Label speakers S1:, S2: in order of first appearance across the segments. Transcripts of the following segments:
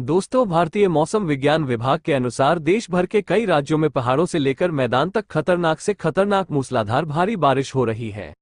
S1: दोस्तों, भारतीय मौसम विज्ञान विभाग के अनुसार देश भर के कई राज्यों में पहाड़ों से लेकर मैदान तक खतरनाक से खतरनाक मूसलाधार भारी बारिश हो रही है।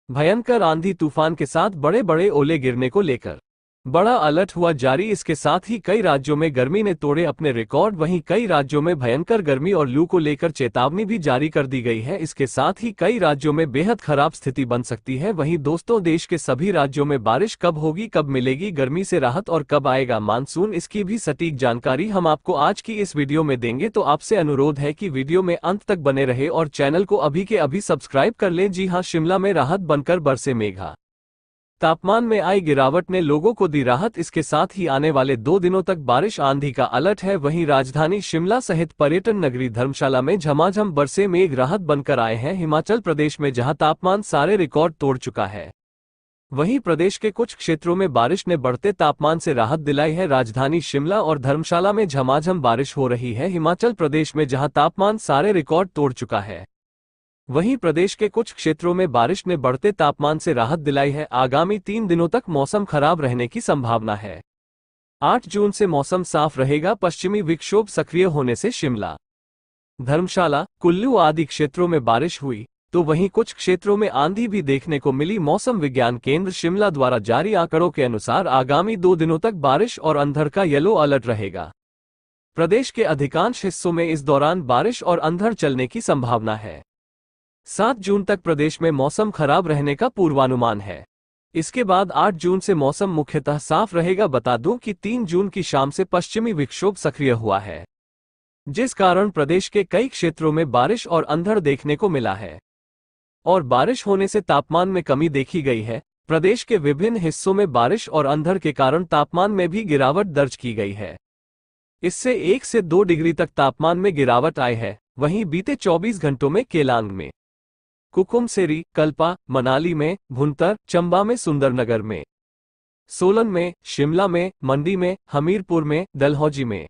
S1: भयंकर आंधी तूफान के साथ बड़े बड़े ओले गिरने को लेकर बड़ा अलर्ट हुआ जारी। इसके साथ ही कई राज्यों में गर्मी ने तोड़े अपने रिकॉर्ड। वहीं कई राज्यों में भयंकर गर्मी और लू को लेकर चेतावनी भी जारी कर दी गई है। इसके साथ ही कई राज्यों में बेहद खराब स्थिति बन सकती है। वहीं दोस्तों, देश के सभी राज्यों में बारिश कब होगी, कब मिलेगी गर्मी से राहत और कब आएगा मानसून, इसकी भी सटीक जानकारी हम आपको आज की इस वीडियो में देंगे। तो आपसे अनुरोध है कि वीडियो में अंत तक बने रहे और चैनल को अभी के अभी सब्सक्राइब कर लें। जी हां, शिमला में राहत बनकर बरसे मेघा। तापमान में आई गिरावट ने लोगों को दी राहत। इसके साथ ही आने वाले 2 दिनों तक बारिश आंधी का अलर्ट है। वहीं राजधानी शिमला सहित पर्यटन नगरी धर्मशाला में झमाझम बरसे मेघ राहत बनकर आए हैं। हिमाचल प्रदेश में जहां तापमान सारे रिकॉर्ड तोड़ चुका है, वहीं प्रदेश के कुछ क्षेत्रों में बारिश ने बढ़ते तापमान से राहत दिलाई है। राजधानी शिमला और धर्मशाला में झमाझम बारिश हो रही है। हिमाचल प्रदेश में जहां तापमान सारे रिकॉर्ड तोड़ चुका है, वहीं प्रदेश के कुछ क्षेत्रों में बारिश ने बढ़ते तापमान से राहत दिलाई है। आगामी 3 दिनों तक मौसम खराब रहने की संभावना है। 8 जून से मौसम साफ रहेगा। पश्चिमी विक्षोभ सक्रिय होने से शिमला, धर्मशाला, कुल्लू आदि क्षेत्रों में बारिश हुई, तो वहीं कुछ क्षेत्रों में आंधी भी देखने को मिली। मौसम विज्ञान केंद्र शिमला द्वारा जारी आंकड़ों के अनुसार आगामी 2 दिनों तक बारिश और अंधड़ का येलो अलर्ट रहेगा। प्रदेश के अधिकांश हिस्सों में इस दौरान बारिश और अंधड़ चलने की संभावना है। 7 जून तक प्रदेश में मौसम खराब रहने का पूर्वानुमान है। इसके बाद 8 जून से मौसम मुख्यतः साफ रहेगा। बता दूं कि 3 जून की शाम से पश्चिमी विक्षोभ सक्रिय हुआ है, जिस कारण प्रदेश के कई क्षेत्रों में बारिश और अंधड़ देखने को मिला है और बारिश होने से तापमान में कमी देखी गई है। प्रदेश के विभिन्न हिस्सों में बारिश और अंधड़ के कारण तापमान में भी गिरावट दर्ज की गई है। इससे 1 से 2 डिग्री तक तापमान में गिरावट आई है। वहीं बीते 24 घंटों में केलांग में, कुकुमसेरी, कल्पा, मनाली में, भुंतर, चंबा में, सुंदरनगर में, सोलन में, शिमला में, मंडी में, हमीरपुर में, डलहौजी में,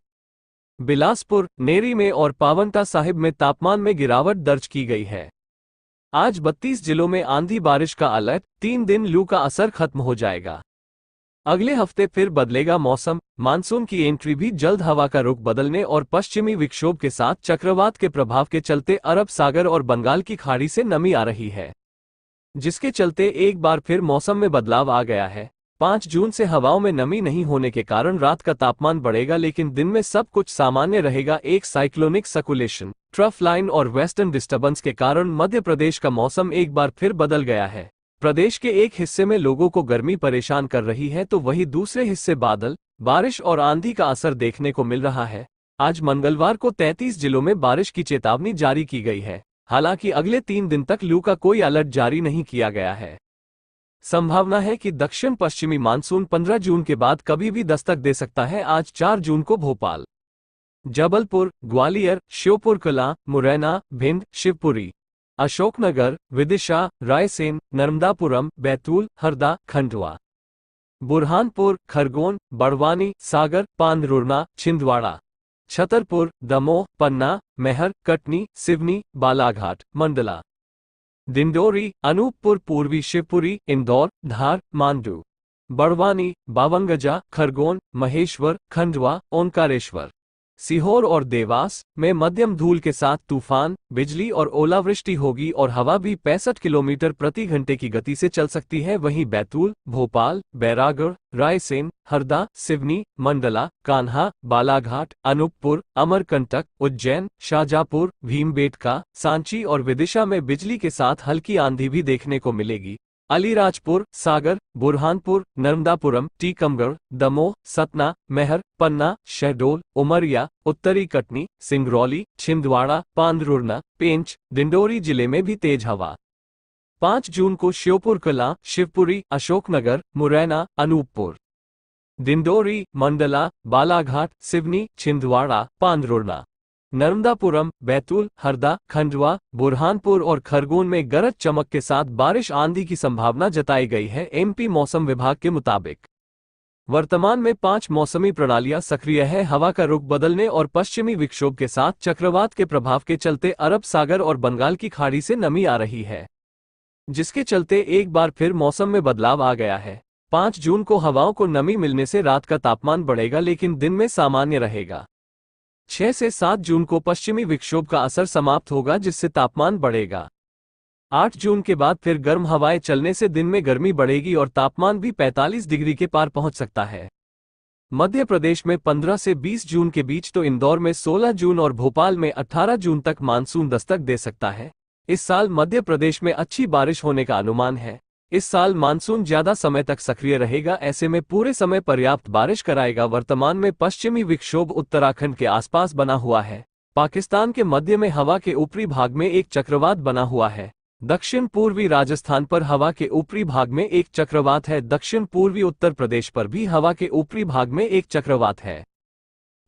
S1: बिलासपुर, नेरी में और पावंटा साहिब में तापमान में गिरावट दर्ज की गई है। आज 32 जिलों में आंधी बारिश का अलर्ट। 3 दिन लू का असर खत्म हो जाएगा। अगले हफ्ते फिर बदलेगा मौसम। मानसून की एंट्री भी जल्द। हवा का रुख बदलने और पश्चिमी विक्षोभ के साथ चक्रवात के प्रभाव के चलते अरब सागर और बंगाल की खाड़ी से नमी आ रही है, जिसके चलते एक बार फिर मौसम में बदलाव आ गया है। 5 जून से हवाओं में नमी नहीं होने के कारण रात का तापमान बढ़ेगा, लेकिन दिन में सब कुछ सामान्य रहेगा। एक साइक्लोनिक सर्कुलेशन, ट्रफ लाइन और वेस्टर्न डिस्टर्बेंस के कारण मध्य प्रदेश का मौसम एक बार फिर बदल गया है। प्रदेश के एक हिस्से में लोगों को गर्मी परेशान कर रही है, तो वहीं दूसरे हिस्से बादल, बारिश और आंधी का असर देखने को मिल रहा है। आज मंगलवार को 33 जिलों में बारिश की चेतावनी जारी की गई है। हालांकि अगले 3 दिन तक लू का कोई अलर्ट जारी नहीं किया गया है। संभावना है कि दक्षिण पश्चिमी मानसून 15 जून के बाद कभी भी दस्तक दे सकता है। आज 4 जून को भोपाल, जबलपुर, ग्वालियर, श्योपुरकलां, मुरैना, भिंड, शिवपुरी, अशोकनगर, विदिशा, रायसेन, नर्मदापुरम, बैतूल, हरदा, खंडवा, बुरहानपुर, खरगोन, बड़वानी, सागर, पांदरुरना, छिंदवाड़ा, छतरपुर, दमोह, पन्ना, मैहर, कटनी, सिवनी, बालाघाट, मंडला, डिंडोरी, अनूपपुर, पूर्वी शिवपुरी, इंदौर, धार, मांडू, बड़वानी, बावंगजा, खरगोन, महेश्वर, खंडवा, ओंकारेश्वर, सीहोर और देवास में मध्यम धूल के साथ तूफान, बिजली और ओलावृष्टि होगी और हवा भी 65 किलोमीटर प्रति घंटे की गति से चल सकती है। वहीं बैतूल, भोपाल, बैरागढ़, रायसेन, हरदा, सिवनी, मंडला, कान्हा, बालाघाट, अनूपपुर, अमरकंटक, उज्जैन, शाजापुर, भीमबेटका, सांची और विदिशा में बिजली के साथ हल्की आंधी भी देखने को मिलेगी। अलीराजपुर, सागर, बुरहानपुर, नर्मदापुरम, टीकमगढ़, दमोह, सतना, मैहर, पन्ना, शहडोल, उमरिया, उत्तरी कटनी, सिंगरौली, छिंदवाड़ा, पांदरुरना, पेंच, डिंडोरी जिले में भी तेज हवा। 5 जून को श्योपुरकलां, शिवपुरी, अशोकनगर, मुरैना, अनूपपुर, डिंडोरी, मंडला, बालाघाट, सिवनी, छिंदवाड़ा, पांदरुरना, नर्मदापुरम, बैतूल, हरदा, खंडवा, बुरहानपुर और खरगोन में गरज चमक के साथ बारिश आंधी की संभावना जताई गई है। एमपी मौसम विभाग के मुताबिक वर्तमान में 5 मौसमी प्रणालियां सक्रिय है। हवा का रुख बदलने और पश्चिमी विक्षोभ के साथ चक्रवात के प्रभाव के चलते अरब सागर और बंगाल की खाड़ी से नमी आ रही है, जिसके चलते एक बार फिर मौसम में बदलाव आ गया है। 5 जून को हवाओं को नमी मिलने से रात का तापमान बढ़ेगा लेकिन दिन में सामान्य रहेगा। 6 से 7 जून को पश्चिमी विक्षोभ का असर समाप्त होगा जिससे तापमान बढ़ेगा। 8 जून के बाद फिर गर्म हवाएं चलने से दिन में गर्मी बढ़ेगी और तापमान भी 45 डिग्री के पार पहुंच सकता है। मध्य प्रदेश में 15 से 20 जून के बीच तो इंदौर में 16 जून और भोपाल में 18 जून तक मानसून दस्तक दे सकता है। इस साल मध्य प्रदेश में अच्छी बारिश होने का अनुमान है। इस साल मानसून ज्यादा समय तक सक्रिय रहेगा, ऐसे में पूरे समय पर्याप्त बारिश कराएगा। वर्तमान में पश्चिमी विक्षोभ उत्तराखंड के आसपास बना हुआ है। पाकिस्तान के मध्य में हवा के ऊपरी भाग में एक चक्रवात बना हुआ है। दक्षिण पूर्वी राजस्थान पर हवा के ऊपरी भाग में एक चक्रवात है। दक्षिण पूर्वी उत्तर प्रदेश पर भी हवा के ऊपरी भाग में एक चक्रवात है।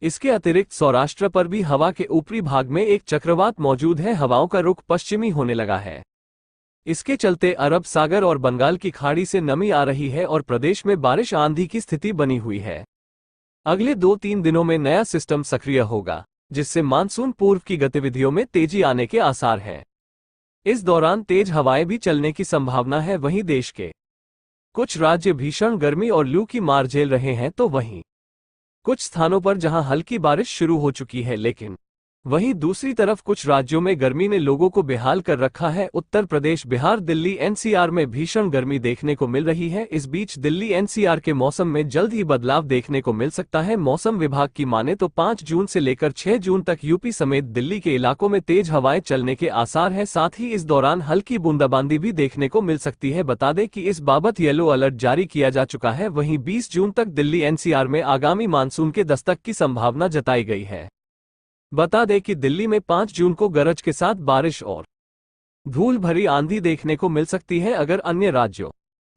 S1: इसके अतिरिक्त सौराष्ट्र पर भी हवा के ऊपरी भाग में एक चक्रवात मौजूद है। हवाओं का रुख पश्चिमी होने लगा है। इसके चलते अरब सागर और बंगाल की खाड़ी से नमी आ रही है और प्रदेश में बारिश आंधी की स्थिति बनी हुई है। अगले 2-3 दिनों में नया सिस्टम सक्रिय होगा जिससे मानसून पूर्व की गतिविधियों में तेजी आने के आसार हैं। इस दौरान तेज हवाएं भी चलने की संभावना है। वहीं देश के कुछ राज्य भीषण गर्मी और लू की मार झेल रहे हैं तो वहीं कुछ स्थानों पर जहां हल्की बारिश शुरू हो चुकी है, लेकिन वहीं दूसरी तरफ कुछ राज्यों में गर्मी ने लोगों को बेहाल कर रखा है। उत्तर प्रदेश, बिहार, दिल्ली, एनसीआर में भीषण गर्मी देखने को मिल रही है। इस बीच दिल्ली एनसीआर के मौसम में जल्द ही बदलाव देखने को मिल सकता है। मौसम विभाग की माने तो 5 जून से लेकर 6 जून तक यूपी समेत दिल्ली के इलाकों में तेज हवाएं चलने के आसार हैं। साथ ही इस दौरान हल्की बूंदाबांदी भी देखने को मिल सकती है। बता दें कि इस बाबत येलो अलर्ट जारी किया जा चुका है। वहीं 20 जून तक दिल्ली एनसीआर में आगामी मानसून के दस्तक की संभावना जताई गई है। बता दें कि दिल्ली में 5 जून को गरज के साथ बारिश और धूल भरी आंधी देखने को मिल सकती है। अगर अन्य राज्यों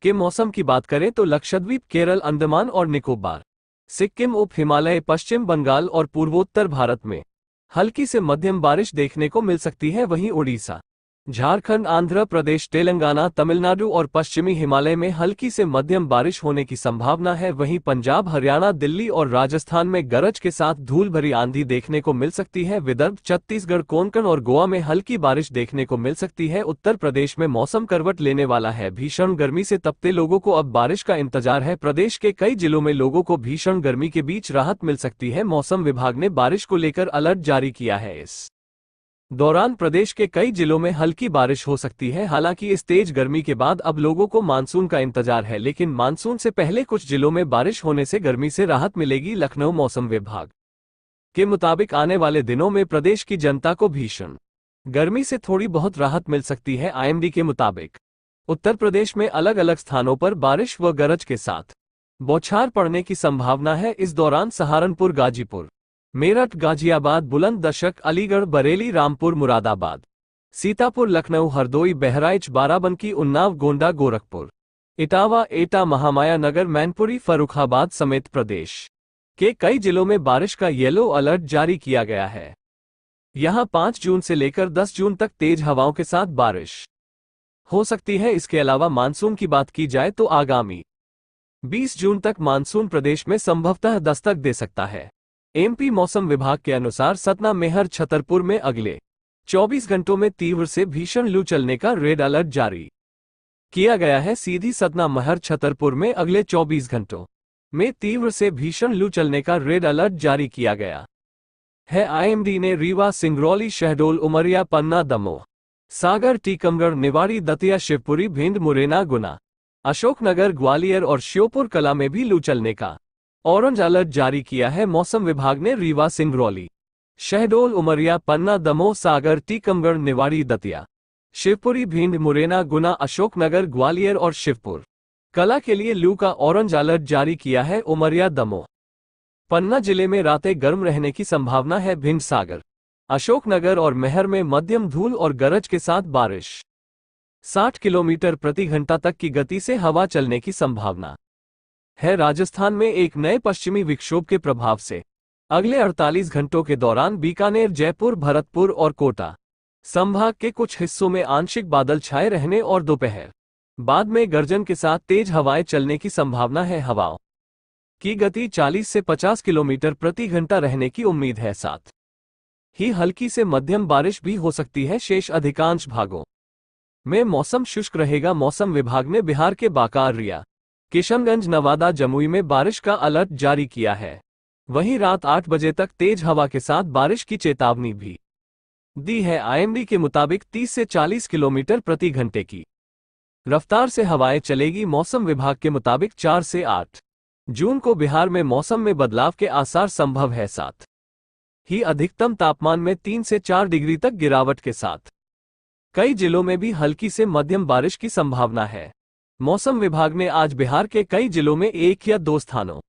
S1: के मौसम की बात करें तो लक्षद्वीप, केरल, अंडमान और निकोबार, सिक्किम, उप हिमालय, पश्चिम बंगाल और पूर्वोत्तर भारत में हल्की से मध्यम बारिश देखने को मिल सकती है। वहीं उड़ीसा, झारखंड, आंध्र प्रदेश, तेलंगाना, तमिलनाडु और पश्चिमी हिमालय में हल्की से मध्यम बारिश होने की संभावना है। वहीं पंजाब, हरियाणा, दिल्ली और राजस्थान में गरज के साथ धूल भरी आंधी देखने को मिल सकती है। विदर्भ, छत्तीसगढ़, कोंकण और गोवा में हल्की बारिश देखने को मिल सकती है। उत्तर प्रदेश में मौसम करवट लेने वाला है। भीषण गर्मी से तपते लोगों को अब बारिश का इंतजार है। प्रदेश के कई जिलों में लोगों को भीषण गर्मी के बीच राहत मिल सकती है। मौसम विभाग ने बारिश को लेकर अलर्ट जारी किया है। इस दौरान प्रदेश के कई जिलों में हल्की बारिश हो सकती है। हालांकि इस तेज गर्मी के बाद अब लोगों को मानसून का इंतजार है, लेकिन मानसून से पहले कुछ जिलों में बारिश होने से गर्मी से राहत मिलेगी। लखनऊ मौसम विभाग के मुताबिक आने वाले दिनों में प्रदेश की जनता को भीषण गर्मी से थोड़ी बहुत राहत मिल सकती है। आईएमडी के मुताबिक उत्तर प्रदेश में अलग अलग स्थानों पर बारिश व गरज के साथ बौछार पड़ने की संभावना है। इस दौरान सहारनपुर, गाजीपुर, मेरठ, गाजियाबाद, बुलंदशहर, अलीगढ़, बरेली, रामपुर, मुरादाबाद, सीतापुर, लखनऊ, हरदोई, बहराइच, बाराबंकी, उन्नाव, गोंडा, गोरखपुर, इटावा, एटा, महामाया नगर, मैनपुरी, फर्रुखाबाद समेत प्रदेश के कई जिलों में बारिश का येलो अलर्ट जारी किया गया है। यहां 5 जून से लेकर 10 जून तक तेज हवाओं के साथ बारिश हो सकती है। इसके अलावा मानसून की बात की जाए तो आगामी 20 जून तक मानसून प्रदेश में संभवतः दस्तक दे सकता है। एमपी मौसम विभाग के अनुसार सतना, मेहर, छतरपुर में अगले 24 घंटों में तीव्र से भीषण लू चलने का रेड अलर्ट जारी किया गया है। सीधी सतना, महर, छतरपुर में अगले 24 घंटों में तीव्र से भीषण लू चलने का रेड अलर्ट जारी किया गया है। आईएमडी ने रीवा, सिंगरौली, शहडोल, उमरिया, पन्ना, दमोह, सागर, टीकमगढ़, निवाड़ी, दतिया, शिवपुरी, भिंड, मुरैना, गुना, अशोकनगर, ग्वालियर और श्योपुर कला में भी लू चलने का ऑरेंज अलर्ट जारी किया है। मौसम विभाग ने रीवा, सिंगरौली, शहडोल, उमरिया, पन्ना, दमोह, सागर, टीकमगढ़, निवाड़ी, दतिया, शिवपुरी, भिंड, मुरैना, गुना, अशोकनगर, ग्वालियर और शिवपुर कला के लिए लू का ऑरेंज अलर्ट जारी किया है। उमरिया, दमोह, पन्ना जिले में रातें गर्म रहने की संभावना है। भिंड, सागर, अशोकनगर और महर में मध्यम धूल और गरज के साथ बारिश, 60 किलोमीटर प्रति घंटा तक की गति से हवा चलने की संभावना है। राजस्थान में एक नए पश्चिमी विक्षोभ के प्रभाव से अगले 48 घंटों के दौरान बीकानेर, जयपुर, भरतपुर और कोटा संभाग के कुछ हिस्सों में आंशिक बादल छाए रहने और दोपहर बाद में गर्जन के साथ तेज हवाएं चलने की संभावना है। हवाओं की गति 40 से 50 किलोमीटर प्रति घंटा रहने की उम्मीद है। साथ ही हल्की से मध्यम बारिश भी हो सकती है। शेष अधिकांश भागों में मौसम शुष्क रहेगा। मौसम विभाग ने बिहार के बांका, अररिया, किशनगंज, नवादा, जमुई में बारिश का अलर्ट जारी किया है। वहीं रात 8 बजे तक तेज हवा के साथ बारिश की चेतावनी भी दी है। आईएमडी के मुताबिक 30 से 40 किलोमीटर प्रति घंटे की रफ्तार से हवाएं चलेगी। मौसम विभाग के मुताबिक 4 से 8 जून को बिहार में मौसम में बदलाव के आसार संभव है। साथ ही अधिकतम तापमान में 3 से 4 डिग्री तक गिरावट के साथ कई जिलों में भी हल्की से मध्यम बारिश की संभावना है। मौसम विभाग ने आज बिहार के कई जिलों में 1 या 2 स्थानों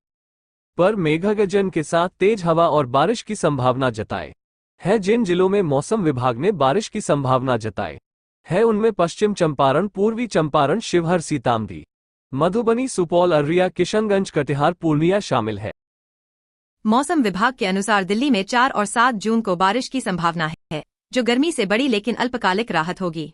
S1: पर मेघगर्जन के साथ तेज हवा और बारिश की संभावना जताई है। जिन जिलों में मौसम विभाग ने बारिश की संभावना जताई है उनमें पश्चिम चंपारण, पूर्वी चंपारण, शिवहर, सीतामढ़ी, मधुबनी, सुपौल, अररिया, किशनगंज, कटिहार, पूर्णिया शामिल है।
S2: मौसम विभाग के अनुसार दिल्ली में 4 और 7 जून को बारिश की संभावना है, जो गर्मी से बड़ी लेकिन अल्पकालिक राहत होगी।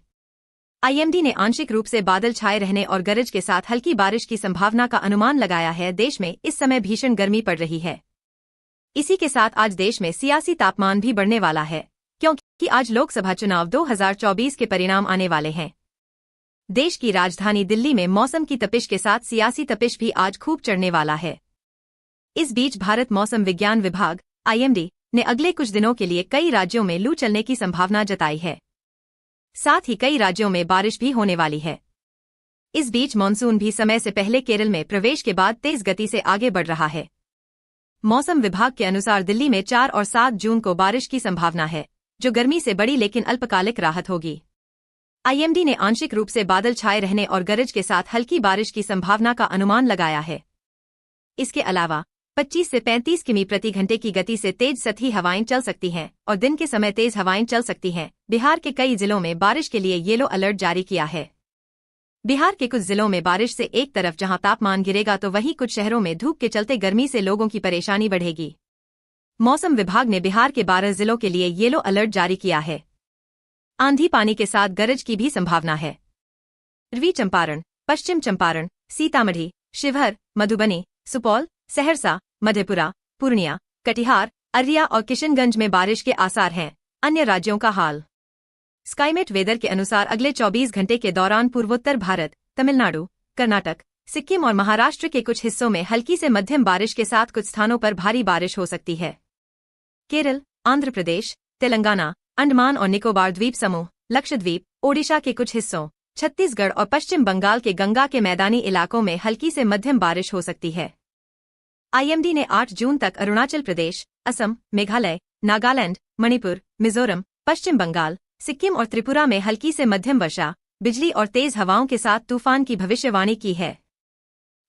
S2: आईएमडी ने आंशिक रूप से बादल छाए रहने और गरज के साथ हल्की बारिश की संभावना का अनुमान लगाया है। देश में इस समय भीषण गर्मी पड़ रही है। इसी के साथ आज देश में सियासी तापमान भी बढ़ने वाला है, क्योंकि आज लोकसभा चुनाव 2024 के परिणाम आने वाले हैं। देश की राजधानी दिल्ली में मौसम की तपिश के साथ सियासी तपिश भी आज खूब चढ़ने वाला है। इस बीच भारत मौसम विज्ञान विभाग आईएमडी ने अगले कुछ दिनों के लिए कई राज्यों में लू चलने की संभावना जताई है। साथ ही कई राज्यों में बारिश भी होने वाली है। इस बीच मानसून भी समय से पहले केरल में प्रवेश के बाद तेज गति से आगे बढ़ रहा है। मौसम विभाग के अनुसार दिल्ली में 4 और 7 जून को बारिश की संभावना है, जो गर्मी से बड़ी लेकिन अल्पकालिक राहत होगी। आईएमडी ने आंशिक रूप से बादल छाए रहने और गरज के साथ हल्की बारिश की संभावना का अनुमान लगाया है। इसके अलावा 25 से 35 किमी प्रति घंटे की गति से तेज सतही हवाएं चल सकती हैं और दिन के समय तेज हवाएं चल सकती हैं। बिहार के कई जिलों में बारिश के लिए येलो अलर्ट जारी किया है। बिहार के कुछ जिलों में बारिश से एक तरफ जहां तापमान गिरेगा तो वहीं कुछ शहरों में धूप के चलते गर्मी से लोगों की परेशानी बढ़ेगी। मौसम विभाग ने बिहार के 12 जिलों के लिए येलो अलर्ट जारी किया है। आंधी पानी के साथ गरज की भी संभावना है। पूर्वी चंपारण, पश्चिम चंपारण, सीतामढ़ी, शिवहर, मधुबनी, सुपौल, सहरसा, मधेपुरा, पूर्णिया, कटिहार, अररिया और किशनगंज में बारिश के आसार हैं। अन्य राज्यों का हाल। स्काईमेट वेदर के अनुसार अगले 24 घंटे के दौरान पूर्वोत्तर भारत, तमिलनाडु, कर्नाटक, सिक्किम और महाराष्ट्र के कुछ हिस्सों में हल्की से मध्यम बारिश के साथ कुछ स्थानों पर भारी बारिश हो सकती है। केरल, आंध्र प्रदेश, तेलंगाना, अंडमान और निकोबार द्वीप समूह, लक्षद्वीप, ओडिशा के कुछ हिस्सों, छत्तीसगढ़ और पश्चिम बंगाल के गंगा के मैदानी इलाकों में हल्की से मध्यम बारिश हो सकती है। आईएमडी ने 8 जून तक अरुणाचल प्रदेश, असम, मेघालय, नागालैंड, मणिपुर, मिजोरम, पश्चिम बंगाल, सिक्किम और त्रिपुरा में हल्की से मध्यम वर्षा, बिजली और तेज हवाओं के साथ तूफान की भविष्यवाणी की है।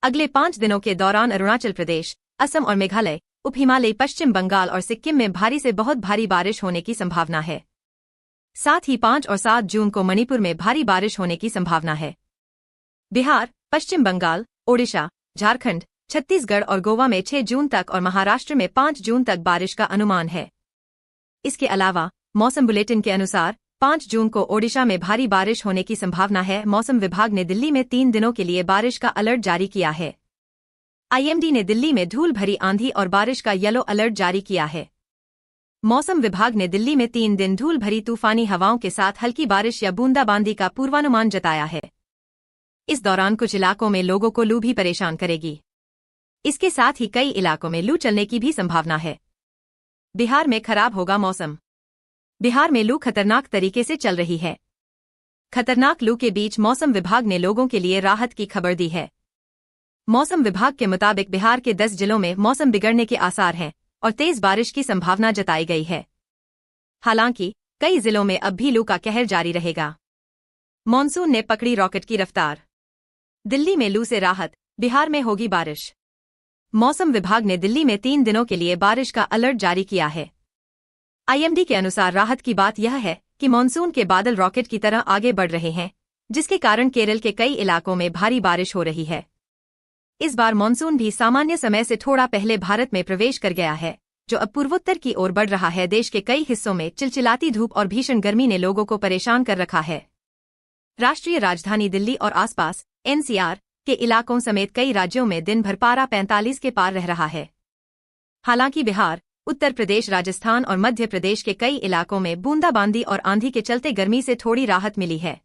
S2: अगले 5 दिनों के दौरान अरुणाचल प्रदेश, असम और मेघालय, उप हिमालयी पश्चिम बंगाल और सिक्किम में भारी से बहुत भारी बारिश होने की संभावना है। साथ ही 5 और 7 जून को मणिपुर में भारी बारिश होने की संभावना है। बिहार, पश्चिम बंगाल, ओडिशा, झारखंड, छत्तीसगढ़ और गोवा में 6 जून तक और महाराष्ट्र में 5 जून तक बारिश का अनुमान है। इसके अलावा मौसम बुलेटिन के अनुसार 5 जून को ओडिशा में भारी बारिश होने की संभावना है। मौसम विभाग ने दिल्ली में 3 दिनों के लिए बारिश का अलर्ट जारी किया है। आईएमडी ने दिल्ली में धूल भरी आंधी और बारिश का येलो अलर्ट जारी किया है। मौसम विभाग ने दिल्ली में 3 दिन धूल भरी तूफानी हवाओं के साथ हल्की बारिश या बूंदाबांदी का पूर्वानुमान जताया है। इस दौरान कुछ इलाकों में लोगों को लू भी परेशान करेगी। इसके साथ ही कई इलाकों में लू चलने की भी संभावना है। बिहार में खराब होगा मौसम। बिहार में लू खतरनाक तरीके से चल रही है। खतरनाक लू के बीच मौसम विभाग ने लोगों के लिए राहत की खबर दी है। मौसम विभाग के मुताबिक बिहार के 10 जिलों में मौसम बिगड़ने के आसार हैं और तेज बारिश की संभावना जताई गई है। हालांकि कई जिलों में अब भी लू का कहर जारी रहेगा। मॉनसून ने पकड़ी रॉकेट की रफ्तार। दिल्ली में लू से राहत, बिहार में होगी बारिश। मौसम विभाग ने दिल्ली में 3 दिनों के लिए बारिश का अलर्ट जारी किया है। आईएमडी के अनुसार राहत की बात यह है कि मॉनसून के बादल रॉकेट की तरह आगे बढ़ रहे हैं, जिसके कारण केरल के कई इलाकों में भारी बारिश हो रही है। इस बार मॉनसून भी सामान्य समय से थोड़ा पहले भारत में प्रवेश कर गया है, जो अब पूर्वोत्तर की ओर बढ़ रहा है। देश के कई हिस्सों में चिलचिलाती धूप और भीषण गर्मी ने लोगों को परेशान कर रखा है। राष्ट्रीय राजधानी दिल्ली और आसपास एनसीआर के इलाकों समेत कई राज्यों में दिन भर पारा 45 के पार रह रहा है। हालांकि बिहार, उत्तर प्रदेश, राजस्थान और मध्य प्रदेश के कई इलाकों में बूंदाबांदी और आंधी के चलते गर्मी से थोड़ी राहत मिली है।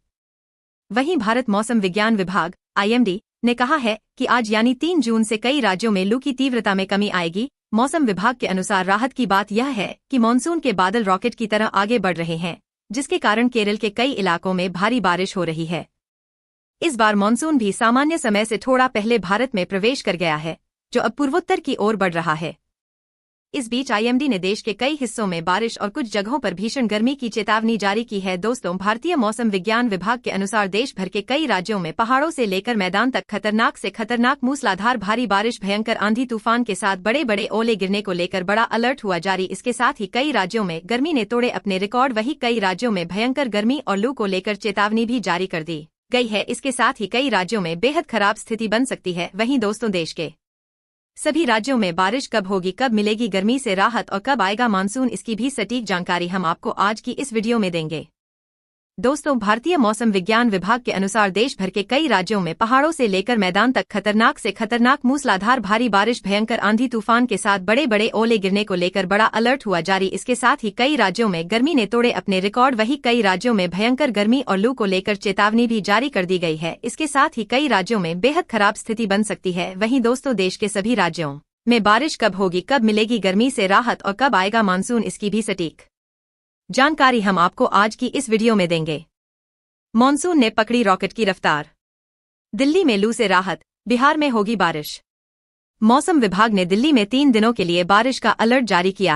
S2: वहीं भारत मौसम विज्ञान विभाग आईएमडी ने कहा है कि आज यानी 3 जून से कई राज्यों में लू की तीव्रता में कमी आएगी। मौसम विभाग के अनुसार राहत की बात यह है कि मानसून के बादल रॉकेट की तरह आगे बढ़ रहे हैं, जिसके कारण केरल के कई इलाकों में भारी बारिश हो रही है। इस बार मानसून भी सामान्य समय से थोड़ा पहले भारत में प्रवेश कर गया है, जो अब पूर्वोत्तर की ओर बढ़ रहा है। इस बीच आईएमडी ने देश के कई हिस्सों में बारिश और कुछ जगहों पर भीषण गर्मी की चेतावनी जारी की है। दोस्तों, भारतीय मौसम विज्ञान विभाग के अनुसार देश भर के कई राज्यों में पहाड़ों से लेकर मैदान तक खतरनाक से खतरनाक मूसलाधार भारी बारिश, भयंकर आंधी तूफान के साथ बड़े बड़े ओले गिरने को लेकर बड़ा अलर्ट हुआ जारी। इसके साथ ही कई राज्यों में गर्मी ने तोड़े अपने रिकॉर्ड, वहीं कई राज्यों में भयंकर गर्मी और लू को लेकर चेतावनी भी जारी कर दी गई है। इसके साथ ही कई राज्यों में बेहद खराब स्थिति बन सकती है। वहीं दोस्तों, देश के सभी राज्यों में बारिश कब होगी, कब मिलेगी गर्मी से राहत और कब आएगा मानसून, इसकी भी सटीक जानकारी हम आपको आज की इस वीडियो में देंगे। दोस्तों, भारतीय मौसम विज्ञान विभाग के अनुसार देश भर के कई राज्यों में पहाड़ों से लेकर मैदान तक खतरनाक से खतरनाक मूसलाधार भारी बारिश, भयंकर आंधी तूफान के साथ बड़े बड़े ओले गिरने को लेकर बड़ा अलर्ट हुआ जारी। इसके साथ ही कई राज्यों में गर्मी ने तोड़े अपने रिकॉर्ड, वहीं कई राज्यों में भयंकर गर्मी और लू को लेकर चेतावनी भी जारी कर दी गई है। इसके साथ ही कई राज्यों में बेहद खराब स्थिति बन सकती है। वहीं दोस्तों, देश के सभी राज्यों में बारिश कब होगी, कब मिलेगी गर्मी से राहत और कब आएगा मानसून, इसकी भी सटीक जानकारी हम आपको आज की इस वीडियो में देंगे। मॉनसून ने पकड़ी रॉकेट की रफ्तार, दिल्ली में लू से राहत, बिहार में होगी बारिश। मौसम विभाग ने दिल्ली में 3 दिनों के लिए बारिश का अलर्ट जारी किया